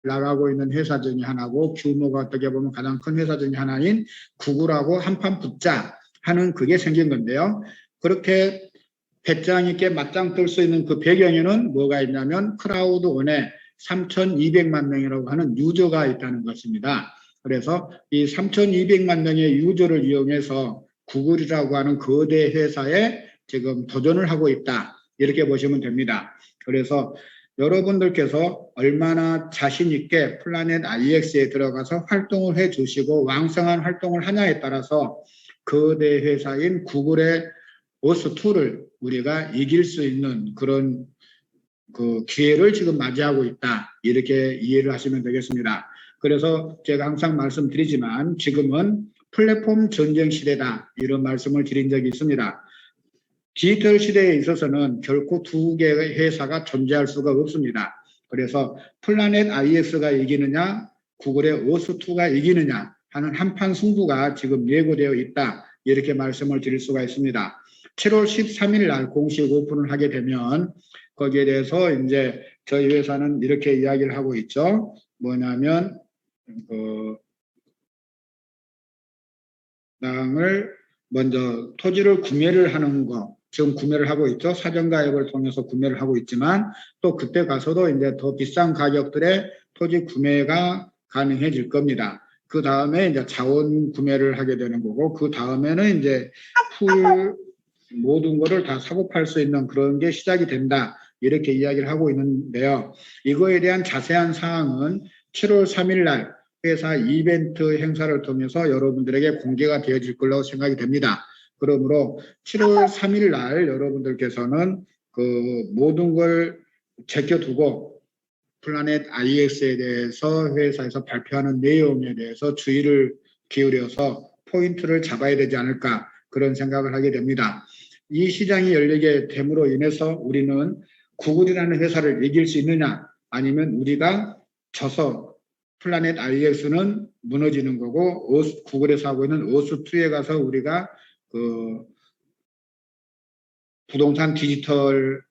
나가고 있는 회사 중에 하나고 규모가 어떻게 보면 가장 큰 회사 중에 하나인 구글하고 한판 붙자 하는 그게 생긴 건데요. 그렇게 배짱 있게 맞짱 뜰 수 있는 그 배경에는 뭐가 있냐면 크라우드원에 3,200만 명이라고 하는 유저가 있다는 것입니다. 그래서 이 3,200만 명의 유저를 이용해서 구글이라고 하는 거대 회사에 지금 도전을 하고 있다. 이렇게 보시면 됩니다. 그래서 여러분들께서 얼마나 자신 있게 플라넷 IX에 들어가서 활동을 해 주시고 왕성한 활동을 하냐에 따라서 거대 회사인 구글의 오스2를 우리가 이길 수 있는 그런 그 기회를 지금 맞이하고 있다. 이렇게 이해를 하시면 되겠습니다. 그래서 제가 항상 말씀드리지만 지금은 플랫폼 전쟁 시대다. 이런 말씀을 드린 적이 있습니다. 디지털 시대에 있어서는 결코 두 개의 회사가 존재할 수가 없습니다. 그래서 플라넷 IX가 이기느냐, 구글의 오스2가 이기느냐 하는 한판 승부가 지금 예고되어 있다. 이렇게 말씀을 드릴 수가 있습니다. 7월 13일 날 공식 오픈을 하게 되면 거기에 대해서 이제 저희 회사는 이렇게 이야기를 하고 있죠. 뭐냐면 땅을 먼저 토지를 구매를 하는 거 지금 구매를 하고 있죠. 사전가입을 통해서 구매를 하고 있지만 또 그때 가서도 이제 더 비싼 가격들의 토지 구매가 가능해질 겁니다. 그 다음에 이제 자원 구매를 하게 되는 거고 그 다음에는 이제 풀 모든 거를 다 사고 팔 수 있는 그런 게 시작이 된다. 이렇게 이야기를 하고 있는데요. 이거에 대한 자세한 사항은 7월 3일 날 회사 이벤트 행사를 통해서 여러분들에게 공개가 되어질 거라고 생각이 됩니다. 그러므로 7월 3일 날 여러분들께서는 그 모든 걸 제껴두고 플라넷 IX에 대해서 회사에서 발표하는 내용에 대해서 주의를 기울여서 포인트를 잡아야 되지 않을까 그런 생각을 하게 됩니다. 이 시장이 열리게 됨으로 인해서 우리는 구글이라는 회사를 이길 수 있느냐 아니면 우리가 져서 플라넷 IX는 무너지는 거고 구글에서 하고 있는 오스2에 가서 우리가 그 부동산 디지털을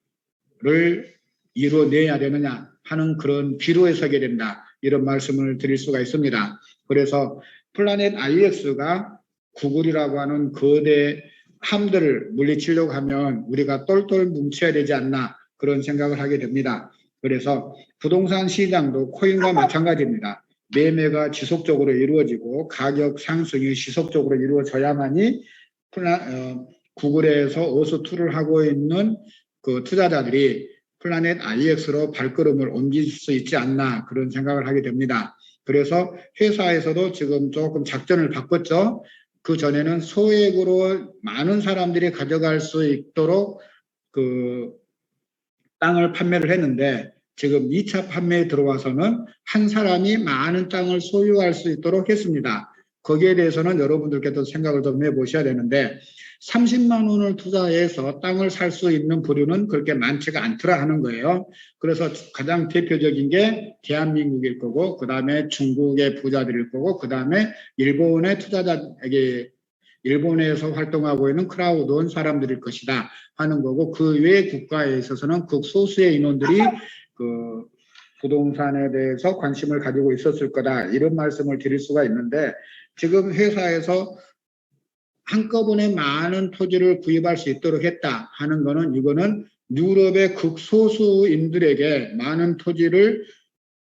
이루어내야 되느냐 하는 그런 기로에 서게 된다. 이런 말씀을 드릴 수가 있습니다. 그래서 플라넷 IX가 구글이라고 하는 거대 함들을 물리치려고 하면 우리가 똘똘 뭉쳐야 되지 않나 그런 생각을 하게 됩니다. 그래서 부동산 시장도 코인과 마찬가지입니다. 매매가 지속적으로 이루어지고 가격 상승이 지속적으로 이루어져야만이 구글에서 오스2를 하고 있는 그 투자자들이 플라넷 IX로 발걸음을 옮길 수 있지 않나 그런 생각을 하게 됩니다. 그래서 회사에서도 지금 조금 작전을 바꿨죠. 그 전에는 소액으로 많은 사람들이 가져갈 수 있도록 그 땅을 판매를 했는데 지금 2차 판매에 들어와서는 한 사람이 많은 땅을 소유할 수 있도록 했습니다. 거기에 대해서는 여러분들께도 생각을 좀 해보셔야 되는데 30만 원을 투자해서 땅을 살 수 있는 부류는 그렇게 많지가 않더라 하는 거예요. 그래서 가장 대표적인 게 대한민국일 거고 그 다음에 중국의 부자들일 거고 그 다음에 일본의 투자자에게 일본에서 활동하고 있는 크라우드원 사람들일 것이다 하는 거고 그 외 국가에 있어서는 극소수의 인원들이 그 부동산에 대해서 관심을 가지고 있었을 거다 이런 말씀을 드릴 수가 있는데 지금 회사에서 한꺼번에 많은 토지를 구입할 수 있도록 했다 하는 거는 이거는 유럽의 극소수인들에게 많은 토지를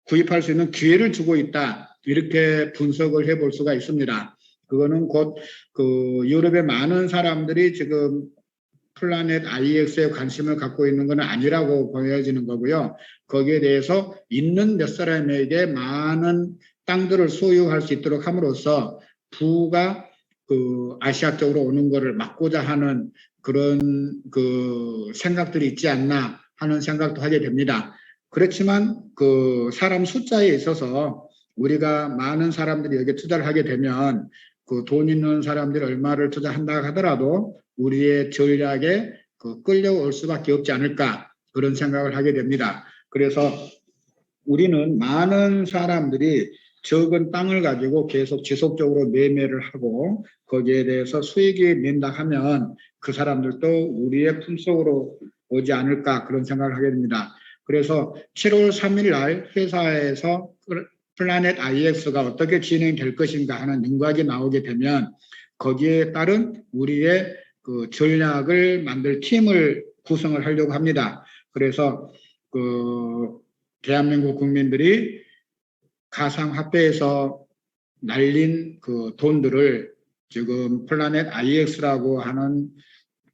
구입할 수 있는 기회를 주고 있다 이렇게 분석을 해볼 수가 있습니다. 그거는 곧 그 유럽의 많은 사람들이 지금 플라넷 IX에 관심을 갖고 있는 건 아니라고 보여지는 거고요. 거기에 대해서 있는 몇 사람에게 많은 땅들을 소유할 수 있도록 함으로써 부가 그 아시아 쪽으로 오는 거를 막고자 하는 그런 그 생각들이 있지 않나 하는 생각도 하게 됩니다. 그렇지만 그 사람 숫자에 있어서 우리가 많은 사람들이 여기 투자를 하게 되면 그 돈 있는 사람들이 얼마를 투자한다 하더라도 우리의 전략에 그 끌려올 수밖에 없지 않을까 그런 생각을 하게 됩니다. 그래서 우리는 많은 사람들이 적은 땅을 가지고 계속 지속적으로 매매를 하고 거기에 대해서 수익이 낸다 하면 그 사람들도 우리의 품속으로 오지 않을까 그런 생각을 하게 됩니다. 그래서 7월 3일 날 회사에서 플라넷 IX가 어떻게 진행될 것인가 하는 윤곽이 나오게 되면 거기에 따른 우리의 그 전략을 만들 팀을 구성을 하려고 합니다. 그래서 그 대한민국 국민들이 가상화폐에서 날린 그 돈들을 지금 플라넷 IX라고 하는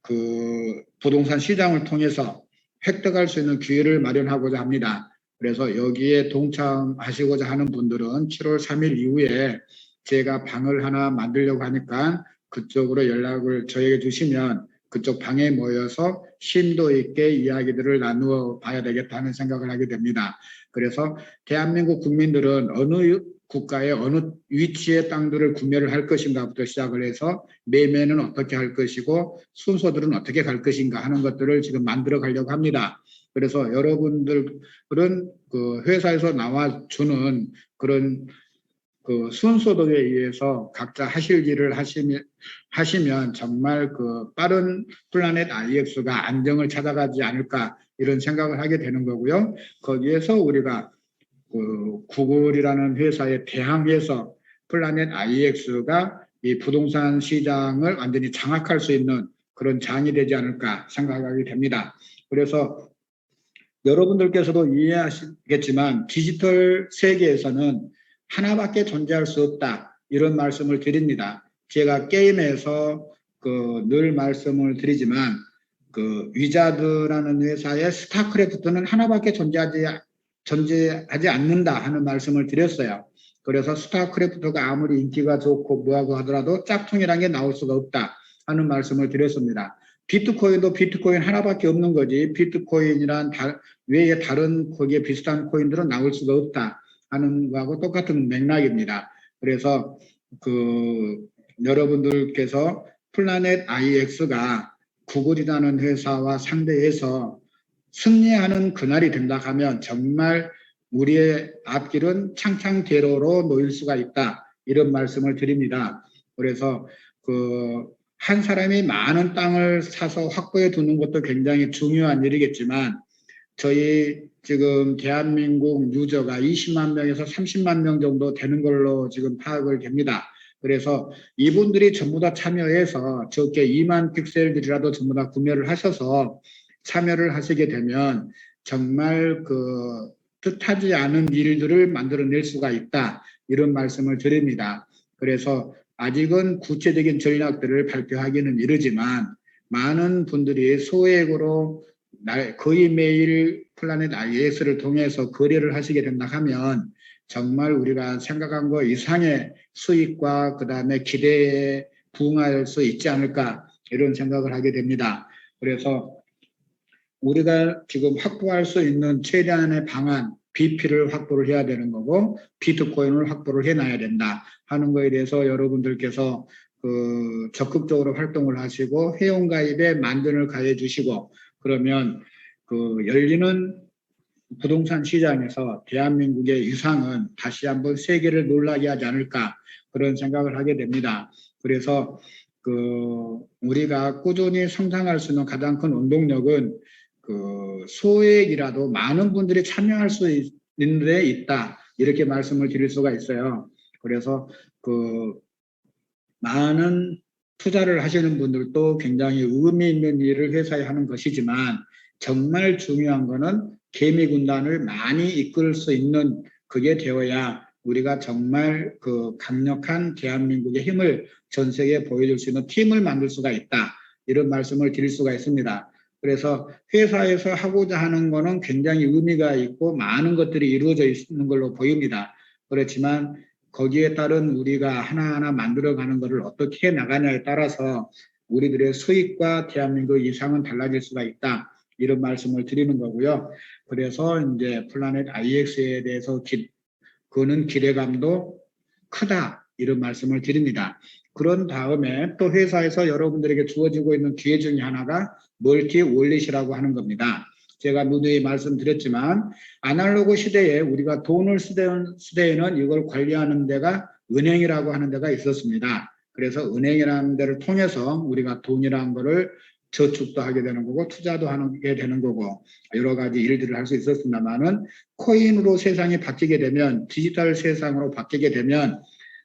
그 부동산 시장을 통해서 획득할 수 있는 기회를 마련하고자 합니다. 그래서 여기에 동참하시고자 하는 분들은 7월 3일 이후에 제가 방을 하나 만들려고 하니까 그쪽으로 연락을 저에게 주시면 그쪽 방에 모여서 심도 있게 이야기들을 나누어 봐야 되겠다는 생각을 하게 됩니다. 그래서 대한민국 국민들은 어느 국가의 어느 위치의 땅들을 구매를 할 것인가부터 시작을 해서 매매는 어떻게 할 것이고 순서들은 어떻게 갈 것인가 하는 것들을 지금 만들어 가려고 합니다. 그래서 여러분들은 그 회사에서 나와주는 그런 그 순서도에 의해서 각자 하실 일을 하시면 정말 그 빠른 플라넷 IX가 안정을 찾아가지 않을까 이런 생각을 하게 되는 거고요. 거기에서 우리가 그 구글이라는 회사에 대항해서 플라넷 IX가 이 부동산 시장을 완전히 장악할 수 있는 그런 장이 되지 않을까 생각하게 됩니다. 그래서 여러분들께서도 이해하시겠지만 디지털 세계에서는 하나밖에 존재할 수 없다 이런 말씀을 드립니다. 제가 게임에서 늘 말씀을 드리지만 그 위자드라는 회사의 스타크래프트는 하나밖에 존재하지 않는다 하는 말씀을 드렸어요. 그래서 스타크래프트가 아무리 인기가 좋고 뭐하고 하더라도 짝퉁이라는 게 나올 수가 없다 하는 말씀을 드렸습니다. 비트코인도 비트코인 하나밖에 없는 거지 비트코인이란 외에 다른 거기에 비슷한 코인들은 나올 수가 없다 하는 거하고 똑같은 맥락입니다. 그래서 여러분들께서 플라넷 IX가 구글이라는 회사와 상대해서 승리하는 그날이 된다 하면 정말 우리의 앞길은 창창대로로 놓일 수가 있다. 이런 말씀을 드립니다. 그래서 한 사람이 많은 땅을 사서 확보해 두는 것도 굉장히 중요한 일이겠지만 저희 지금 대한민국 유저가 20만 명에서 30만 명 정도 되는 걸로 지금 파악을 됩니다. 그래서 이분들이 전부 다 참여해서 적게 2만 픽셀들이라도 전부 다 구매를 하셔서 참여를 하시게 되면 정말 뜻하지 않은 일들을 만들어낼 수가 있다. 이런 말씀을 드립니다. 그래서 아직은 구체적인 전략들을 발표하기는 이르지만 많은 분들이 소액으로 거의 매일 플라넷 IX를 통해서 거래를 하시게 된다 하면 정말 우리가 생각한 것 이상의 수익과 그 다음에 기대에 부응할 수 있지 않을까 이런 생각을 하게 됩니다. 그래서 우리가 지금 확보할 수 있는 최대한의 방안, BP를 확보를 해야 되는 거고 비트코인을 확보를 해놔야 된다 하는 거에 대해서 여러분들께서 적극적으로 활동을 하시고 회원가입에 만전을 가해 주시고 그러면 열리는 부동산 시장에서 대한민국의 위상은 다시 한번 세계를 놀라게 하지 않을까 그런 생각을 하게 됩니다. 그래서 우리가 꾸준히 성장할 수 있는 가장 큰 원동력은 소액이라도 많은 분들이 참여할 수 있는 데 있다 이렇게 말씀을 드릴 수가 있어요. 그래서 많은 투자를 하시는 분들도 굉장히 의미 있는 일을 회사에 하는 것이지만 정말 중요한 거는 개미 군단을 많이 이끌 수 있는 그게 되어야 우리가 정말 강력한 대한민국의 힘을 전 세계에 보여줄 수 있는 팀을 만들 수가 있다. 이런 말씀을 드릴 수가 있습니다. 그래서 회사에서 하고자 하는 거는 굉장히 의미가 있고 많은 것들이 이루어져 있는 걸로 보입니다. 그렇지만 거기에 따른 우리가 하나하나 만들어가는 것을 어떻게 나가냐에 따라서 우리들의 수익과 대한민국 이상은 달라질 수가 있다. 이런 말씀을 드리는 거고요. 그래서 이제 플라넷 IX에 대해서 그는 기대감도 크다. 이런 말씀을 드립니다. 그런 다음에 또 회사에서 여러분들에게 주어지고 있는 기회 중에 하나가 멀티 월렛이라고 하는 겁니다. 제가 누누이 말씀드렸지만 아날로그 시대에 우리가 돈을 쓰던 시대에는 이걸 관리하는 데가 은행이라고 하는 데가 있었습니다. 그래서 은행이라는 데를 통해서 우리가 돈이라는 거를 저축도 하게 되는 거고 투자도 하게 되는 거고 여러 가지 일들을 할 수 있었습니다만은 코인으로 세상이 바뀌게 되면 디지털 세상으로 바뀌게 되면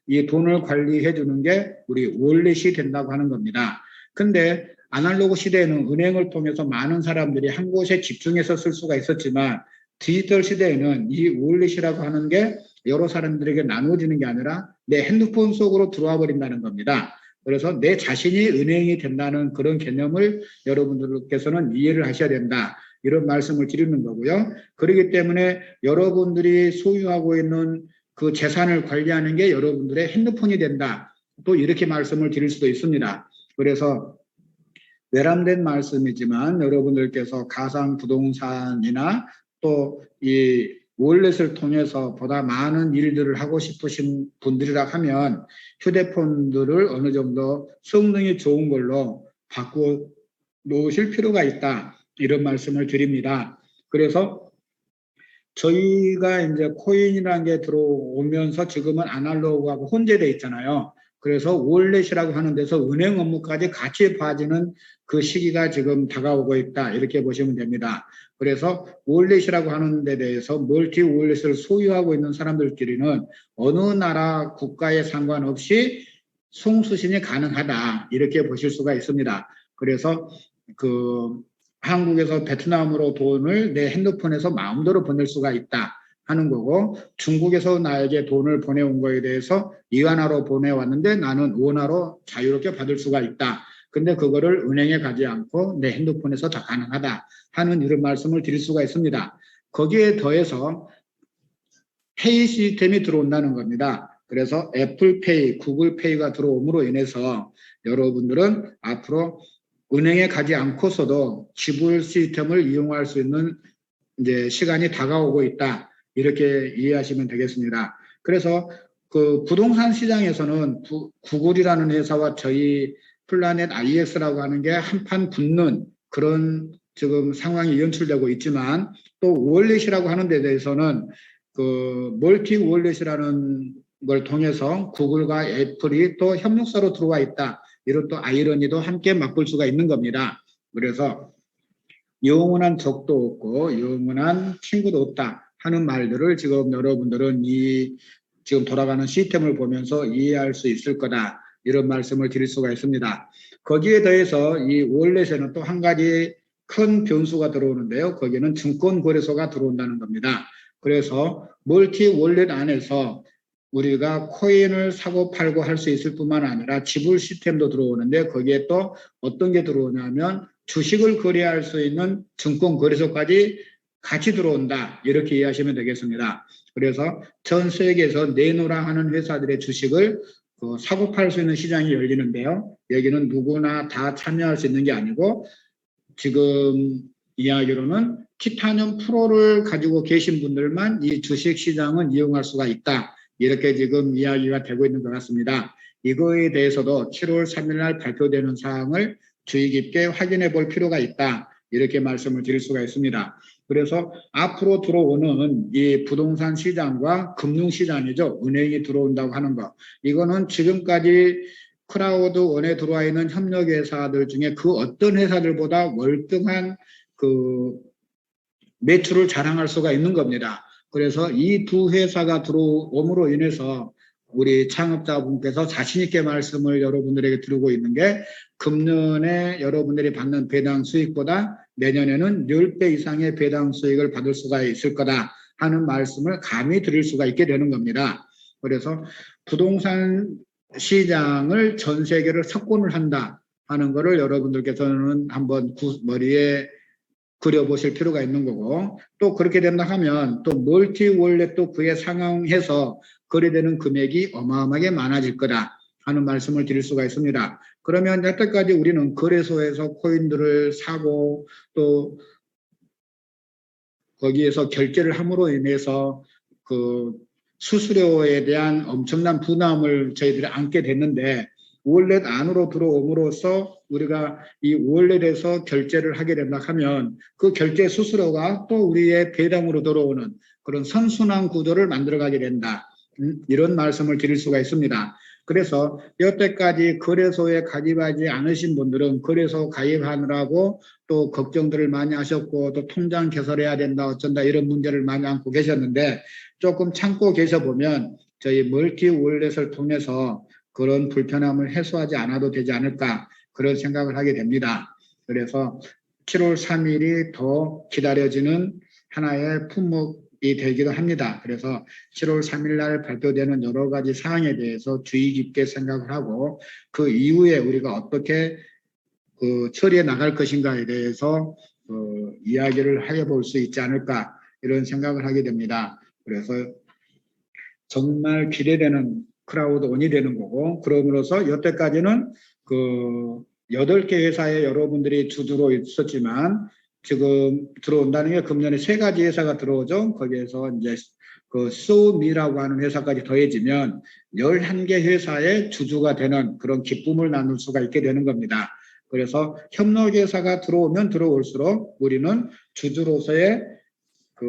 이 돈을 관리해 주는 게 우리 월렛이 된다고 하는 겁니다. 근데 아날로그 시대에는 은행을 통해서 많은 사람들이 한 곳에 집중해서 쓸 수가 있었지만 디지털 시대에는 이 월렛이라고 하는 게 여러 사람들에게 나누어지는 게 아니라 내 핸드폰 속으로 들어와 버린다는 겁니다. 그래서 내 자신이 은행이 된다는 그런 개념을 여러분들께서는 이해를 하셔야 된다. 이런 말씀을 드리는 거고요. 그렇기 때문에 여러분들이 소유하고 있는 그 재산을 관리하는 게 여러분들의 핸드폰이 된다. 또 이렇게 말씀을 드릴 수도 있습니다. 그래서 외람된 말씀이지만 여러분들께서 가상 부동산이나 또 이 월렛을 통해서 보다 많은 일들을 하고 싶으신 분들이라 하면 휴대폰들을 어느 정도 성능이 좋은 걸로 바꿔 놓으실 필요가 있다. 이런 말씀을 드립니다. 그래서 저희가 이제 코인이라는 게 들어오면서 지금은 아날로그하고 혼재되어 있잖아요. 그래서 월렛이라고 하는 데서 은행 업무까지 같이 봐지는 그 시기가 지금 다가오고 있다. 이렇게 보시면 됩니다. 그래서 월렛이라고 하는 데 대해서 멀티 월렛을 소유하고 있는 사람들끼리는 어느 나라 국가에 상관없이 송수신이 가능하다. 이렇게 보실 수가 있습니다. 그래서 한국에서 베트남으로 돈을 내 핸드폰에서 마음대로 보낼 수가 있다 하는 거고 중국에서 나에게 돈을 보내온 거에 대해서 이완화로 보내왔는데 나는 원화로 자유롭게 받을 수가 있다. 근데 그거를 은행에 가지 않고 내 핸드폰에서 다 가능하다 하는 이런 말씀을 드릴 수가 있습니다. 거기에 더해서 페이 시스템이 들어온다는 겁니다. 그래서 애플페이, 구글페이가 들어옴으로 인해서 여러분들은 앞으로 은행에 가지 않고서도 지불 시스템을 이용할 수 있는 이제 시간이 다가오고 있다. 이렇게 이해하시면 되겠습니다. 그래서 그 부동산 시장에서는 구글이라는 회사와 저희 플라넷 IX라고 하는 게 한판 붙는 그런 지금 상황이 연출되고 있지만 또 월렛이라고 하는 데 대해서는 그 멀티 월렛이라는 걸 통해서 구글과 애플이 또 협력사로 들어와 있다. 이런 또 아이러니도 함께 맛볼 수가 있는 겁니다. 그래서 영원한 적도 없고 영원한 친구도 없다 하는 말들을 지금 여러분들은 이 지금 돌아가는 시스템을 보면서 이해할 수 있을 거다. 이런 말씀을 드릴 수가 있습니다. 거기에 더해서 이 월렛에는 또 한 가지 큰 변수가 들어오는데요. 거기는 증권거래소가 들어온다는 겁니다. 그래서 멀티 월렛 안에서 우리가 코인을 사고 팔고 할 수 있을 뿐만 아니라 지불 시스템도 들어오는데 거기에 또 어떤 게 들어오냐면 주식을 거래할 수 있는 증권거래소까지 같이 들어온다. 이렇게 이해하시면 되겠습니다. 그래서 전 세계에서 내놓으라 하는 회사들의 주식을 사고 팔 수 있는 시장이 열리는데요. 여기는 누구나 다 참여할 수 있는 게 아니고 지금 이야기로는 티타늄 프로를 가지고 계신 분들만 이 주식 시장은 이용할 수가 있다. 이렇게 지금 이야기가 되고 있는 것 같습니다. 이거에 대해서도 7월 3일 날 발표되는 사항을 주의 깊게 확인해 볼 필요가 있다. 이렇게 말씀을 드릴 수가 있습니다. 그래서 앞으로 들어오는 이 부동산 시장과 금융 시장이죠. 은행이 들어온다고 하는 거. 이거는 지금까지 크라우드원에 들어와 있는 협력회사들 중에 그 어떤 회사들보다 월등한 그 매출을 자랑할 수가 있는 겁니다. 그래서 이 두 회사가 들어옴으로 인해서 우리 창업자분께서 자신있게 말씀을 여러분들에게 드리고 있는 게 금년에 여러분들이 받는 배당 수익보다 내년에는 10배 이상의 배당 수익을 받을 수가 있을 거다 하는 말씀을 감히 드릴 수가 있게 되는 겁니다. 그래서 부동산 시장을 전 세계를 석권을 한다 하는 거를 여러분들께서는 한번 머리에 그려보실 필요가 있는 거고 또 그렇게 된다 하면 또 멀티 월렛도 그에 상응해서 거래되는 금액이 어마어마하게 많아질 거다 하는 말씀을 드릴 수가 있습니다. 그러면 여태까지 우리는 거래소에서 코인들을 사고 또 거기에서 결제를 함으로 인해서 그 수수료에 대한 엄청난 부담을 저희들이 안게 됐는데 월렛 안으로 들어옴으로써 우리가 이 월렛에서 결제를 하게 된다 하면 그 결제 수수료가 또 우리의 배당으로 들어오는 그런 선순환 구조를 만들어가게 된다. 이런 말씀을 드릴 수가 있습니다. 그래서 여태까지 거래소에 가입하지 않으신 분들은 거래소 가입하느라고 또 걱정들을 많이 하셨고 또 통장 개설해야 된다 어쩐다 이런 문제를 많이 안고 계셨는데 조금 참고 계셔 보면 저희 멀티 월렛을 통해서 그런 불편함을 해소하지 않아도 되지 않을까 그런 생각을 하게 됩니다. 그래서 7월 3일이 더 기다려지는 하나의 품목이 되기도 합니다. 그래서 7월 3일 날 발표되는 여러 가지 사항에 대해서 주의 깊게 생각을 하고 그 이후에 우리가 어떻게 처리해 나갈 것인가에 대해서 이야기를 해볼 수 있지 않을까 이런 생각을 하게 됩니다. 그래서 정말 기대되는 크라우드온이 되는 거고 그럼으로써 여태까지는 그 8개 회사에 여러분들이 주주로 있었지만 지금 들어온다는 게 금년에 3가지 회사가 들어오죠. 거기에서 이제 그 소미라고 하는 회사까지 더해지면 11개 회사의 주주가 되는 그런 기쁨을 나눌 수가 있게 되는 겁니다. 그래서 협력회사가 들어오면 들어올수록 우리는 주주로서의 그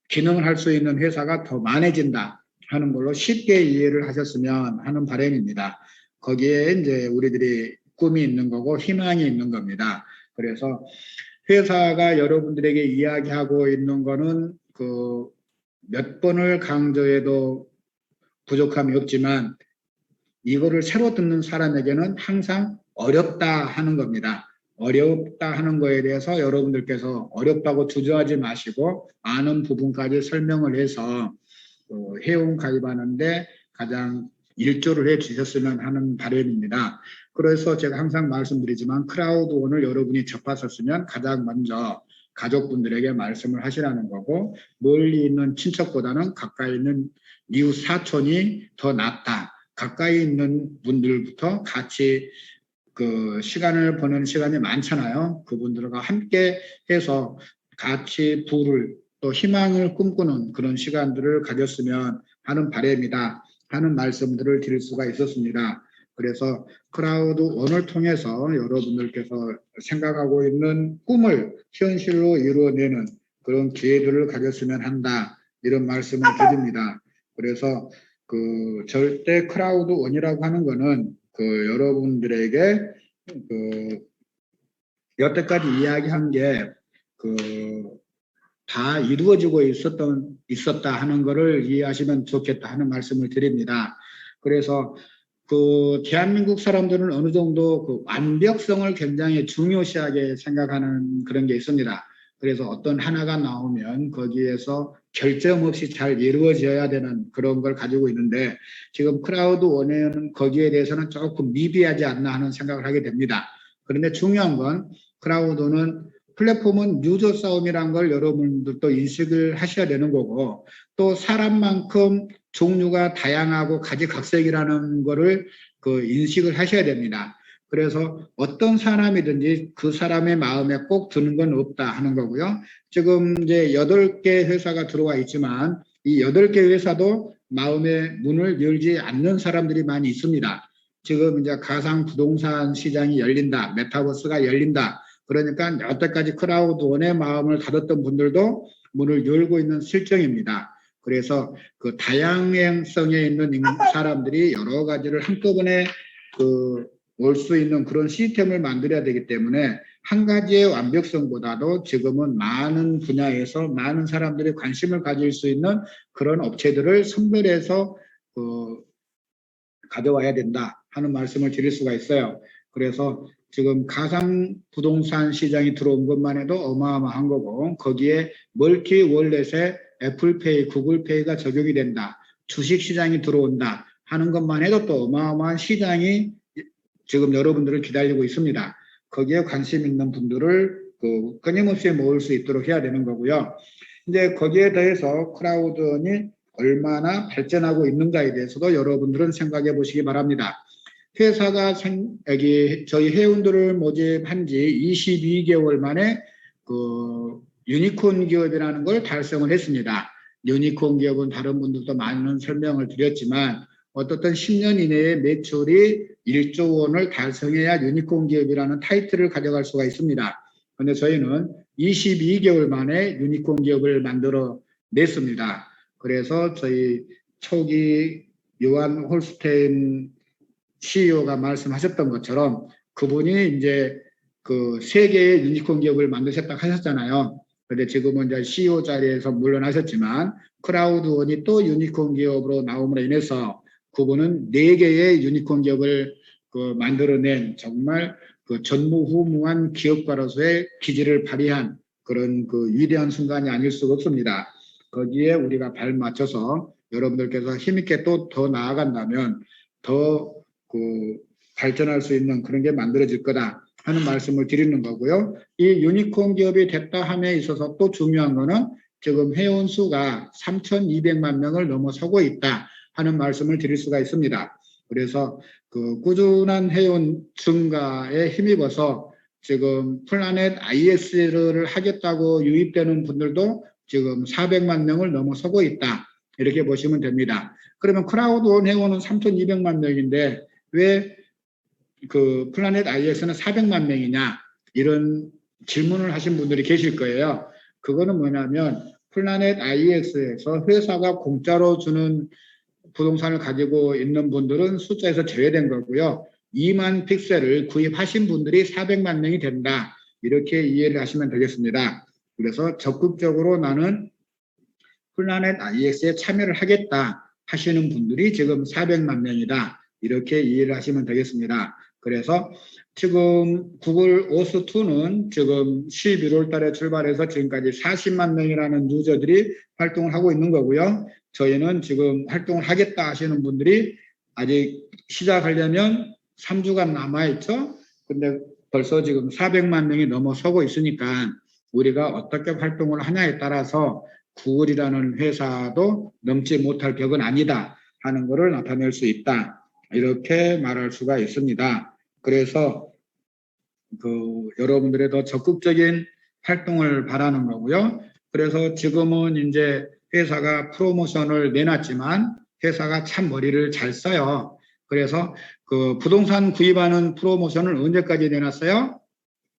기능을 할 수 있는 회사가 더 많아진다 하는 걸로 쉽게 이해를 하셨으면 하는 바람입니다. 거기에 이제 우리들이 꿈이 있는 거고 희망이 있는 겁니다. 그래서 회사가 여러분들에게 이야기하고 있는 거는 그 몇 번을 강조해도 부족함이 없지만 이거를 새로 듣는 사람에게는 항상 어렵다 하는 겁니다. 어렵다 하는 거에 대해서 여러분들께서 어렵다고 주저하지 마시고 많은 부분까지 설명을 해서 회원 가입하는데 가장 일조를 해 주셨으면 하는 바람입니다. 그래서 제가 항상 말씀드리지만 크라우드온을 여러분이 접하셨으면 가장 먼저 가족분들에게 말씀을 하시라는 거고 멀리 있는 친척보다는 가까이 있는 이웃 사촌이 더 낫다. 가까이 있는 분들부터 같이 그 시간을 보내는 시간이 많잖아요. 그분들과 함께 해서 같이 부를 또 희망을 꿈꾸는 그런 시간들을 가졌으면 하는 바람이다 하는 말씀들을 드릴 수가 있었습니다. 그래서 크라우드온을 통해서 여러분들께서 생각하고 있는 꿈을 현실로 이루어내는 그런 기회들을 가졌으면 한다 이런 말씀을 드립니다. 그래서 그 절대 크라우드온이라고 하는 거는 그 여러분들에게 그 여태까지 이야기한 게 그 다 이루어지고 있었다 하는 것을 이해하시면 좋겠다 하는 말씀을 드립니다. 그래서 그 대한민국 사람들은 어느 정도 그 완벽성을 굉장히 중요시하게 생각하는 그런 게 있습니다. 그래서 어떤 하나가 나오면 거기에서 결점 없이 잘 이루어져야 되는 그런 걸 가지고 있는데 지금 크라우드원에는 거기에 대해서는 조금 미비하지 않나 하는 생각을 하게 됩니다. 그런데 중요한 건 크라우드는 플랫폼은 유저 싸움이란 걸 여러분들도 인식을 하셔야 되는 거고 또 사람만큼 종류가 다양하고 가지각색이라는 거를 그 인식을 하셔야 됩니다. 그래서 어떤 사람이든지 그 사람의 마음에 꼭 드는 건 없다 하는 거고요. 지금 이제 8개 회사가 들어와 있지만 이 8개 회사도 마음의 문을 열지 않는 사람들이 많이 있습니다. 지금 이제 가상 부동산 시장이 열린다, 메타버스가 열린다. 그러니까 여태까지 크라우드원의 마음을 닫았던 분들도 문을 열고 있는 실정입니다. 그래서 그 다양성에 있는 사람들이 여러 가지를 한꺼번에 올 수 있는 그런 시스템을 만들어야 되기 때문에 한 가지의 완벽성보다도 지금은 많은 분야에서 많은 사람들이 관심을 가질 수 있는 그런 업체들을 선별해서 가져와야 된다 하는 말씀을 드릴 수가 있어요. 그래서 지금 가상 부동산 시장이 들어온 것만 해도 어마어마한 거고 거기에 멀티 월렛에 애플페이, 구글페이가 적용이 된다. 주식 시장이 들어온다 하는 것만 해도 또 어마어마한 시장이 지금 여러분들을 기다리고 있습니다. 거기에 관심 있는 분들을 끊임없이 모을 수 있도록 해야 되는 거고요. 이제 거기에 대해서 크라우드온이 얼마나 발전하고 있는가에 대해서도 여러분들은 생각해 보시기 바랍니다. 회사가 여기 저희 회원들을 모집한 지 22개월 만에 그 유니콘 기업이라는 걸 달성을 했습니다. 유니콘 기업은 다른 분들도 많은 설명을 드렸지만 어떻든 10년 이내에 매출이 1조 원을 달성해야 유니콘 기업이라는 타이틀을 가져갈 수가 있습니다. 그런데 저희는 22개월 만에 유니콘 기업을 만들어 냈습니다. 그래서 저희 초기 요한 홀스테인 CEO가 말씀하셨던 것처럼 그분이 이제 그 세계의 유니콘 기업을 만드셨다고 하셨잖아요. 근데 지금은 이제 CEO 자리에서 물러나셨지만 크라우드원이 또 유니콘 기업으로 나옴으로 인해서 그분은 4개의 유니콘 기업을 그 만들어낸 정말 그 전무후무한 기업가로서의 기질을 발휘한 그런 그 위대한 순간이 아닐 수가 없습니다. 거기에 우리가 발 맞춰서 여러분들께서 힘있게 또 더 나아간다면 더 그 발전할 수 있는 그런 게 만들어질 거다 하는 말씀을 드리는 거고요. 이 유니콘 기업이 됐다 함에 있어서 또 중요한 거는 지금 회원 수가 3,200만 명을 넘어서고 있다 하는 말씀을 드릴 수가 있습니다. 그래서 그 꾸준한 회원 증가에 힘입어서 지금 플라넷 IS를 하겠다고 유입되는 분들도 지금 400만 명을 넘어서고 있다. 이렇게 보시면 됩니다. 그러면 크라우드원 회원은 3,200만 명인데 왜 그 플라넷 IS는 400만 명이냐 이런 질문을 하신 분들이 계실 거예요. 그거는 뭐냐면 플라넷 IS에서 회사가 공짜로 주는 부동산을 가지고 있는 분들은 숫자에서 제외된 거고요. 2만 픽셀을 구입하신 분들이 400만 명이 된다. 이렇게 이해를 하시면 되겠습니다. 그래서 적극적으로 나는 플라넷 IX에 참여를 하겠다 하시는 분들이 지금 400만 명이다. 이렇게 이해를 하시면 되겠습니다. 그래서 지금 구글 오스2는 지금 11월 달에 출발해서 지금까지 40만 명이라는 유저들이 활동을 하고 있는 거고요. 저희는 지금 활동을 하겠다 하시는 분들이 아직 시작하려면 3주간 남아있죠. 근데 벌써 지금 400만 명이 넘어서고 있으니까 우리가 어떻게 활동을 하냐에 따라서 구글이라는 회사도 넘지 못할 벽은 아니다 하는 것을 나타낼 수 있다. 이렇게 말할 수가 있습니다. 그래서 그 여러분들의 더 적극적인 활동을 바라는 거고요. 그래서 지금은 이제 회사가 프로모션을 내놨지만 회사가 참 머리를 잘 써요. 그래서 그 부동산 구입하는 프로모션을 언제까지 내놨어요?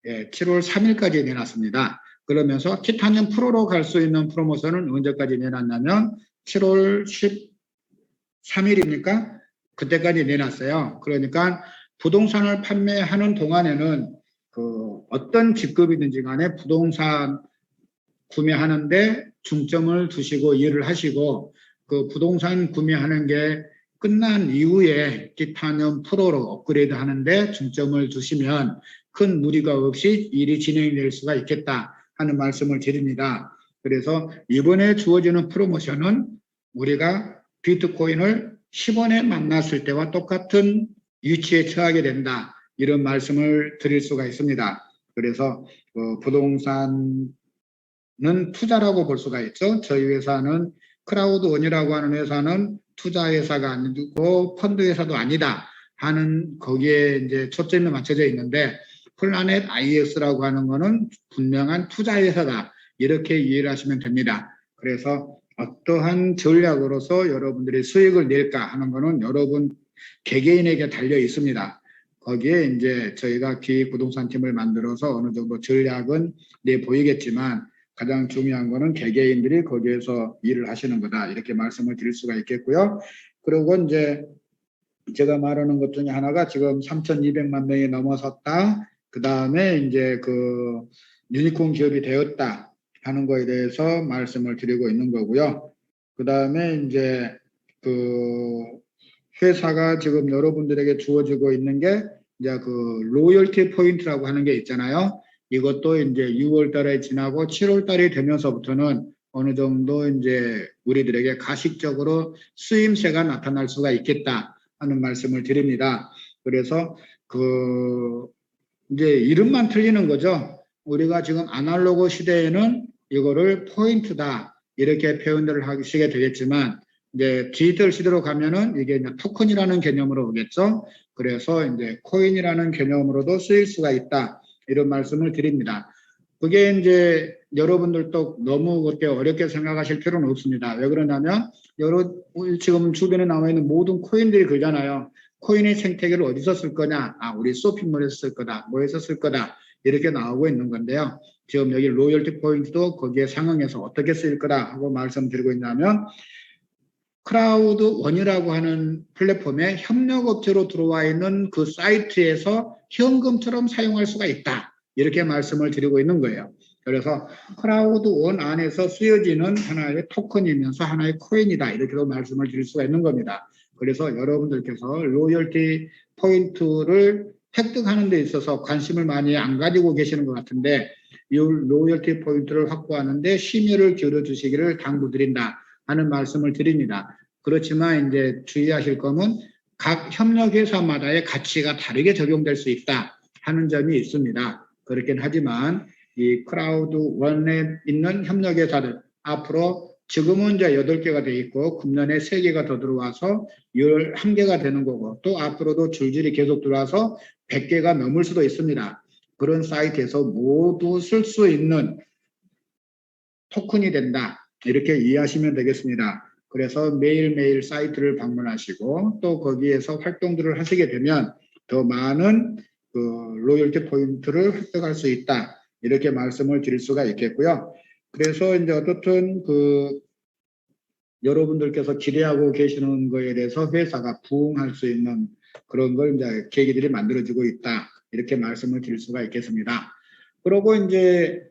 예, 7월 3일까지 내놨습니다. 그러면서 티타늄 프로로 갈 수 있는 프로모션은 언제까지 내놨냐면 7월 13일입니까? 그때까지 내놨어요. 그러니까 부동산을 판매하는 동안에는 그 어떤 직급이든지 간에 부동산 구매하는데 중점을 두시고 일을 하시고 그 부동산 구매하는 게 끝난 이후에 티타늄 프로로 업그레이드 하는데 중점을 두시면 큰 무리가 없이 일이 진행될 수가 있겠다 하는 말씀을 드립니다. 그래서 이번에 주어지는 프로모션은 우리가 비트코인을 10원에 만났을 때와 똑같은 위치에 처하게 된다. 이런 말씀을 드릴 수가 있습니다. 그래서 부동산은 투자라고 볼 수가 있죠. 저희 회사는 크라우드원이라고 하는 회사는 투자 회사가 아니고 펀드 회사도 아니다 하는 거기에 이제 초점이 맞춰져 있는데 플라넷 IS라고 하는 거는 분명한 투자 회사다. 이렇게 이해를 하시면 됩니다. 그래서 어떠한 전략으로서 여러분들이 수익을 낼까 하는 거는 여러분 개개인에게 달려 있습니다. 거기에 이제 저희가 기획부동산팀을 만들어서 어느 정도 전략은 내 보이겠지만 가장 중요한 거는 개개인들이 거기에서 일을 하시는 거다. 이렇게 말씀을 드릴 수가 있겠고요. 그리고 이제 제가 말하는 것 중에 하나가 지금 3,200만 명이 넘어섰다. 그 다음에 이제 그 유니콘 기업이 되었다 하는 거에 대해서 말씀을 드리고 있는 거고요. 그 다음에 이제 그 회사가 지금 여러분들에게 주어지고 있는 게 이제 그 로열티 포인트라고 하는 게 있잖아요. 이것도 이제 6월 달에 지나고 7월 달이 되면서부터는 어느 정도 이제 우리들에게 가식적으로 쓰임새가 나타날 수가 있겠다 하는 말씀을 드립니다. 그래서 그 이제 이름만 틀리는 거죠. 우리가 지금 아날로그 시대에는 이거를 포인트다 이렇게 표현들을 하시게 되겠지만 이제 디지털 시대로 가면은 이게 이제 토큰이라는 개념으로 오겠죠. 그래서 이제 코인이라는 개념으로도 쓰일 수가 있다 이런 말씀을 드립니다. 그게 이제 여러분들도 너무 그렇게 어렵게 생각하실 필요는 없습니다. 왜 그러냐면 지금 주변에 나와 있는 모든 코인들이 그러잖아요. 코인의 생태계를 어디서 쓸 거냐? 아, 우리 쇼핑몰에서 쓸 거다. 뭐에서 쓸 거다. 이렇게 나오고 있는 건데요. 지금 여기 로열티 포인트도 거기에 상응해서 어떻게 쓰일 거다 하고 말씀드리고 있냐면 크라우드원이라고 하는 플랫폼에 협력업체로 들어와 있는 그 사이트에서 현금처럼 사용할 수가 있다. 이렇게 말씀을 드리고 있는 거예요. 그래서 크라우드원 안에서 쓰여지는 하나의 토큰이면서 하나의 코인이다. 이렇게도 말씀을 드릴 수가 있는 겁니다. 그래서 여러분들께서 로열티 포인트를 획득하는 데 있어서 관심을 많이 안 가지고 계시는 것 같은데 이 로열티 포인트를 확보하는데 심혈을 기울여 주시기를 당부드린다 하는 말씀을 드립니다. 그렇지만 이제 주의하실 점은 각 협력회사마다의 가치가 다르게 적용될 수 있다 하는 점이 있습니다. 그렇긴 하지만 이 크라우드원에 있는 협력회사들 앞으로 지금은 이제 8개가 돼 있고 금년에 3개가 더 들어와서 11개가 되는 거고 또 앞으로도 줄줄이 계속 들어와서 100개가 넘을 수도 있습니다. 그런 사이트에서 모두 쓸 수 있는 토큰이 된다. 이렇게 이해하시면 되겠습니다. 그래서 매일매일 사이트를 방문하시고 또 거기에서 활동들을 하시게 되면 더 많은 그 로열티 포인트를 획득할 수 있다. 이렇게 말씀을 드릴 수가 있겠고요. 그래서 이제 어떻든 그 여러분들께서 기대하고 계시는 거에 대해서 회사가 부응할 수 있는 그런 걸 이제 계기들이 만들어지고 있다. 이렇게 말씀을 드릴 수가 있겠습니다. 그리고 이제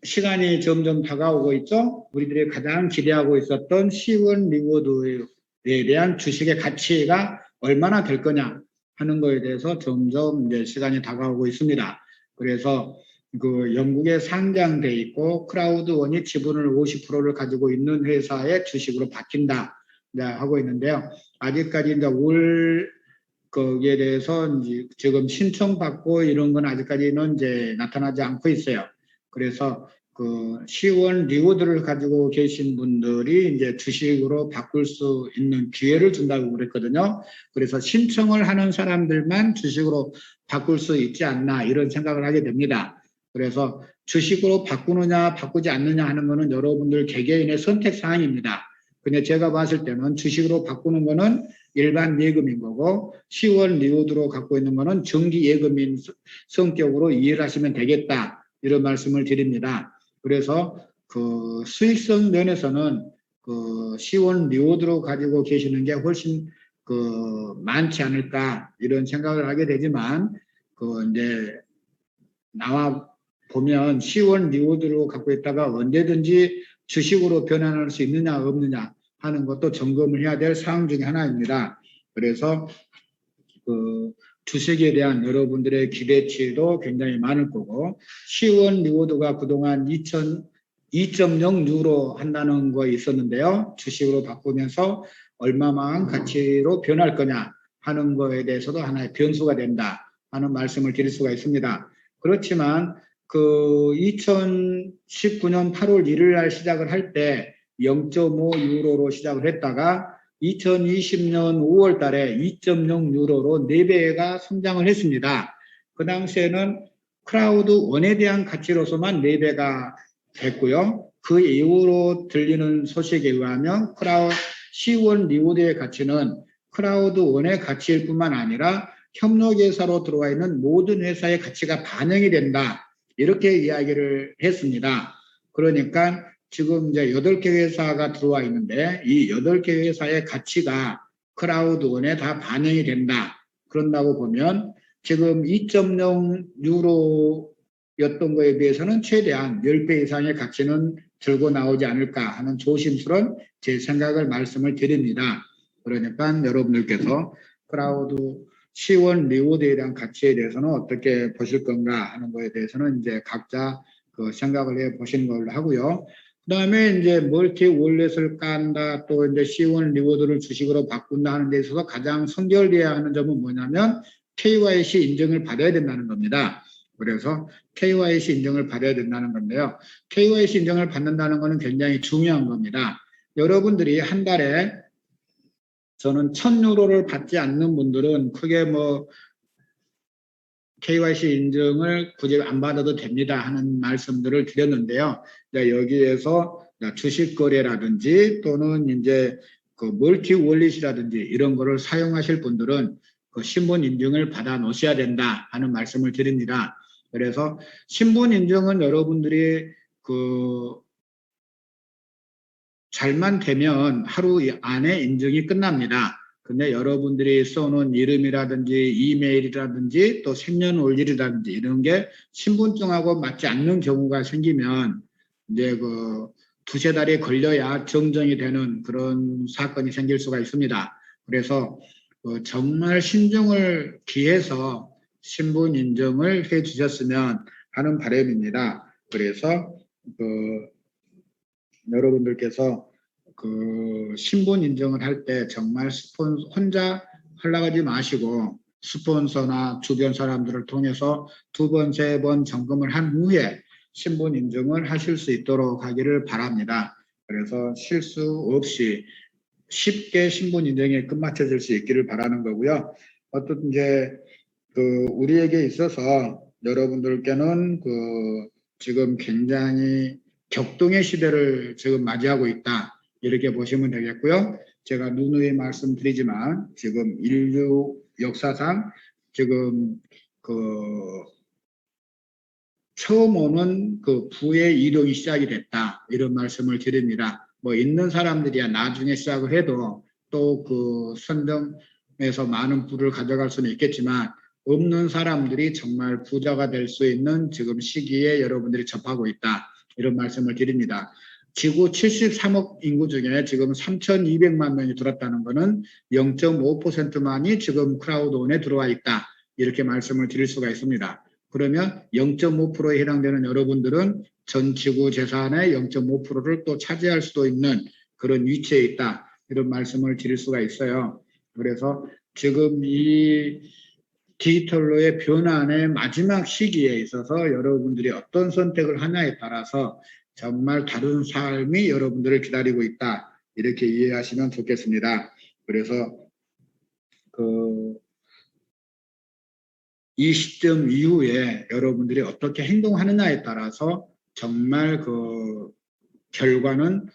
시간이 점점 다가오고 있죠. 우리들이 가장 기대하고 있었던 C1 리워드에 대한 주식의 가치가 얼마나 될 거냐 하는 거에 대해서 점점 이제 시간이 다가오고 있습니다. 그래서 그 영국에 상장돼 있고 크라우드원이 지분을 50%를 가지고 있는 회사의 주식으로 바뀐다 하고 있는데요. 아직까지 이제 올 거기에 대해서 이제 지금 신청받고 이런 건 아직까지는 이제 나타나지 않고 있어요. 그래서 그 C1 리워드를 가지고 계신 분들이 이제 주식으로 바꿀 수 있는 기회를 준다고 그랬거든요. 그래서 신청을 하는 사람들만 주식으로 바꿀 수 있지 않나 이런 생각을 하게 됩니다. 그래서 주식으로 바꾸느냐 바꾸지 않느냐 하는 거는 여러분들 개개인의 선택 사항입니다. 근데 제가 봤을 때는 주식으로 바꾸는 거는 일반 예금인 거고 C1 리워드로 갖고 있는 거는 정기 예금인 성격으로 이해를 하시면 되겠다. 이런 말씀을 드립니다. 그래서 그 수익성 면에서는 그 C1 리워드로 가지고 계시는 게 훨씬 그 많지 않을까 이런 생각을 하게 되지만 그 이제 나와 보면 C1 리워드로 갖고 있다가 언제든지 주식으로 변환할 수 있느냐 없느냐 하는 것도 점검을 해야 될 사항 중에 하나입니다. 그래서 그 주식에 대한 여러분들의 기대치도 굉장히 많을 거고 C1 리워드가 그동안 2.0 유로 한다는 거 있었는데요. 주식으로 바꾸면서 얼마만 가치로 변할 거냐 하는 거에 대해서도 하나의 변수가 된다 하는 말씀을 드릴 수가 있습니다. 그렇지만 그 2019년 8월 1일 날 시작을 할 때 0.5 유로로 시작을 했다가 2020년 5월 달에 2.0 유로로 4배가 성장을 했습니다. 그 당시에는 크라우드 원에 대한 가치로서만 4배가 됐고요. 그 이후로 들리는 소식에 의하면 C1 리워드의 가치는 크라우드 원의 가치일 뿐만 아니라 협력회사로 들어와 있는 모든 회사의 가치가 반영이 된다. 이렇게 이야기를 했습니다. 그러니까 지금 이제 8개 회사가 들어와 있는데 이 8개 회사의 가치가 크라우드원에 다 반영이 된다. 그런다고 보면 지금 2.0 유로였던 거에 비해서는 최대한 10배 이상의 가치는 들고 나오지 않을까 하는 조심스러운 제 생각을 말씀을 드립니다. 그러니까 여러분들께서 크라우드 C1 리워드에 대한 가치에 대해서는 어떻게 보실 건가 하는 거에 대해서는 이제 각자 그 생각을 해 보시는 걸로 하고요. 그 다음에 이제 멀티 월렛을 깐다 또 이제 C1 리워드를 주식으로 바꾼다 하는 데 있어서 가장 선결돼야 하는 점은 뭐냐면 KYC 인증을 받아야 된다는 겁니다. 그래서 KYC 인증을 받아야 된다는 건데요. KYC 인증을 받는다는 것은 굉장히 중요한 겁니다. 여러분들이 한 달에 저는 1000유로를 받지 않는 분들은 크게 뭐 KYC 인증을 굳이 안 받아도 됩니다 하는 말씀들을 드렸는데요. 여기에서 주식 거래라든지 또는 이제 그 멀티 월릿이라든지 이런 거를 사용하실 분들은 그 신분 인증을 받아 놓으셔야 된다 하는 말씀을 드립니다. 그래서 신분 인증은 여러분들이 그 잘만 되면 하루 안에 인증이 끝납니다. 근데 여러분들이 써놓은 이름이라든지 이메일이라든지 또 생년월일이라든지 이런 게 신분증하고 맞지 않는 경우가 생기면 이제 그 두세 달이 걸려야 정정이 되는 그런 사건이 생길 수가 있습니다. 그래서 정말 신중을 기해서 신분 인증을 해 주셨으면 하는 바람입니다. 그래서 여러분들께서 신분 인증을 할 때 정말 혼자 하려고 하지 마시고 스폰서나 주변 사람들을 통해서 2번, 3번 점검을 한 후에 신분 인증을 하실 수 있도록 하기를 바랍니다. 그래서 실수 없이 쉽게 신분 인증에 끝마쳐질 수 있기를 바라는 거고요. 어떤 이제 우리에게 있어서 여러분들께는 지금 굉장히 격동의 시대를 지금 맞이하고 있다. 이렇게 보시면 되겠고요. 제가 누누이 말씀드리지만 지금 인류 역사상 지금 처음 오는 부의 이동이 시작이 됐다. 이런 말씀을 드립니다. 뭐 있는 사람들이야 나중에 시작을 해도 또 선정에서 많은 부를 가져갈 수는 있겠지만 없는 사람들이 정말 부자가 될 수 있는 지금 시기에 여러분들이 접하고 있다. 이런 말씀을 드립니다. 지구 73억 인구 중에 지금 3,200만 명이 들었다는 것은 0.5%만이 지금 크라우드온에 들어와 있다. 이렇게 말씀을 드릴 수가 있습니다. 그러면 0.5%에 해당되는 여러분들은 전 지구 재산의 0.5%를 또 차지할 수도 있는 그런 위치에 있다. 이런 말씀을 드릴 수가 있어요. 그래서 지금 이 디지털로의 변환의 마지막 시기에 있어서 여러분들이 어떤 선택을 하냐에 따라서 정말 다른 삶이 여러분들을 기다리고 있다. 이렇게 이해하시면 좋겠습니다. 그래서 이 시점 이후에 여러분들이 어떻게 행동하느냐에 따라서 정말 결과는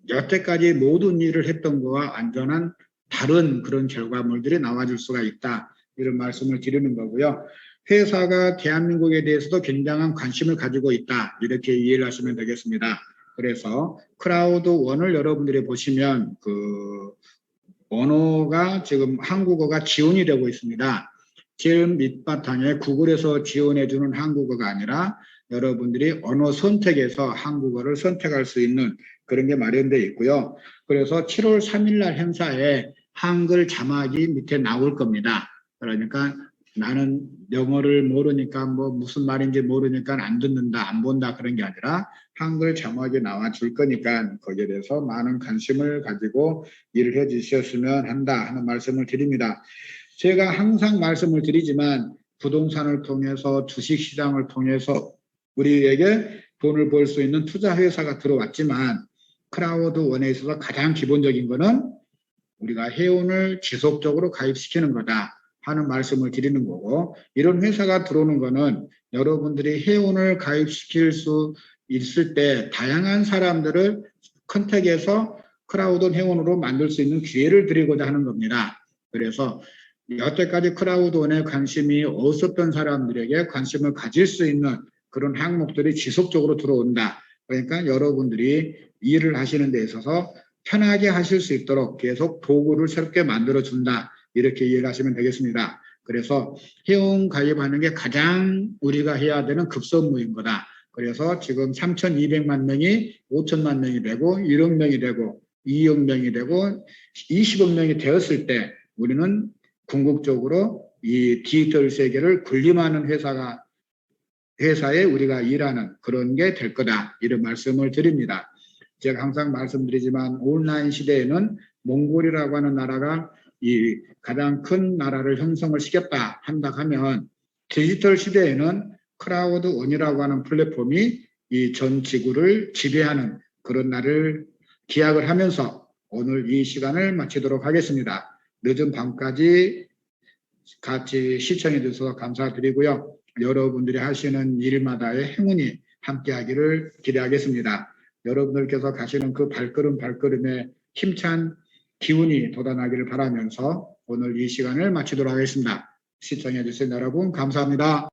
여태까지 모든 일을 했던 것과 완전한 다른 그런 결과물들이 나와줄 수가 있다. 이런 말씀을 드리는 거고요. 회사가 대한민국에 대해서도 굉장한 관심을 가지고 있다. 이렇게 이해를 하시면 되겠습니다. 그래서 크라우드1을 여러분들이 보시면 언어가 지금 한국어가 지원이 되고 있습니다. 제일 밑바탕에 구글에서 지원해주는 한국어가 아니라 여러분들이 언어 선택에서 한국어를 선택할 수 있는 그런 게 마련되어 있고요. 그래서 7월 3일 날 행사에 한글 자막이 밑에 나올 겁니다. 그러니까 나는 영어를 모르니까 무슨 말인지 모르니까 안 듣는다, 안 본다 그런 게 아니라 한글 자막이 나와 줄 거니까 거기에 대해서 많은 관심을 가지고 일을 해 주셨으면 한다 하는 말씀을 드립니다. 제가 항상 말씀을 드리지만 부동산을 통해서 주식시장을 통해서 우리에게 돈을 벌 수 있는 투자회사가 들어왔지만 크라우드1에 있어서 가장 기본적인 거는 우리가 회원을 지속적으로 가입시키는 거다 하는 말씀을 드리는 거고, 이런 회사가 들어오는 거는 여러분들이 회원을 가입시킬 수 있을 때 다양한 사람들을 컨택해서 크라우드 회원으로 만들 수 있는 기회를 드리고자 하는 겁니다. 그래서 여태까지 크라우드1에 관심이 없었던 사람들에게 관심을 가질 수 있는 그런 항목들이 지속적으로 들어온다. 그러니까 여러분들이 일을 하시는 데 있어서 편하게 하실 수 있도록 계속 도구를 새롭게 만들어준다. 이렇게 이해를 하시면 되겠습니다. 그래서 회원 가입하는 게 가장 우리가 해야 되는 급선무인 거다. 그래서 지금 3,200만 명이 5천만 명이 되고 1억 명이 되고 2억 명이 되고 20억 명이 되었을 때 우리는 궁극적으로 이 디지털 세계를 군림하는 회사에 우리가 일하는 그런 게 될 거다. 이런 말씀을 드립니다. 제가 항상 말씀드리지만 온라인 시대에는 몽골이라고 하는 나라가 이 가장 큰 나라를 형성을 시켰다 한다 하면 디지털 시대에는 크라우드1이라고 하는 플랫폼이 이 전 지구를 지배하는 그런 날을 기약을 하면서 오늘 이 시간을 마치도록 하겠습니다. 늦은 밤까지 같이 시청해 주셔서 감사드리고요. 여러분들이 하시는 일마다의 행운이 함께하기를 기대하겠습니다. 여러분들께서 가시는 그 발걸음에 힘찬 기운이 돋아나기를 바라면서 오늘 이 시간을 마치도록 하겠습니다. 시청해 주신 여러분 감사합니다.